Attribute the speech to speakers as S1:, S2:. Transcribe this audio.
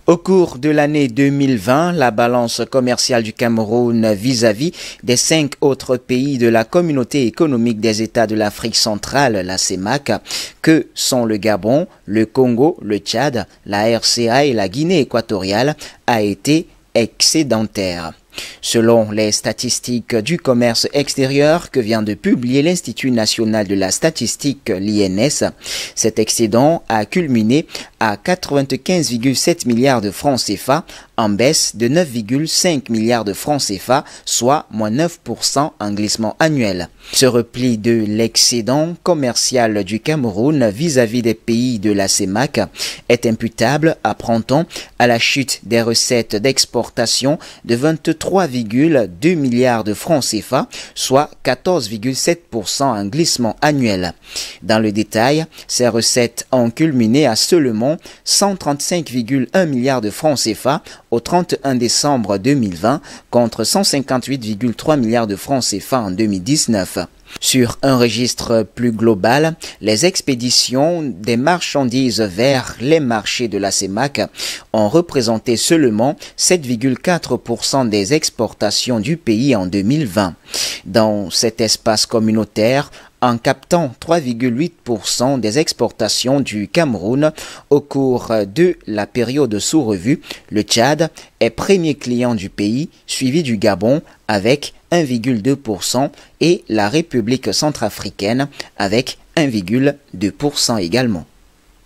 S1: Au cours de l'année 2020, la balance commerciale du Cameroun vis-à-vis des 5 autres pays de la Communauté économique des États de l'Afrique centrale, la CEMAC, que sont le Gabon, le Congo, le Tchad, la RCA et la Guinée équatoriale, a été excédentaire. Selon les statistiques du commerce extérieur que vient de publier l'Institut national de la statistique, l'INS, cet excédent a culminé à 95,7 milliards de francs CFA, en baisse de 9,5 milliards de francs CFA, soit moins 9% en glissement annuel. Ce repli de l'excédent commercial du Cameroun vis-à-vis des pays de la CEMAC est imputable, apprend-on, à la chute des recettes d'exportation de 23,2 milliards de francs CFA, soit 14,7% en glissement annuel. Dans le détail, ces recettes ont culminé à seulement 135,1 milliards de francs CFA au 31 décembre 2020 contre 158,3 milliards de francs CFA en 2019. Sur un registre plus global, les expéditions des marchandises vers les marchés de la CEMAC ont représenté seulement 7,4% des exportations du pays en 2020. Dans cet espace communautaire, en captant 3,8% des exportations du Cameroun au cours de la période sous revue, le Tchad est premier client du pays, suivi du Gabon avec 1,2% et la République centrafricaine avec 1,2% également.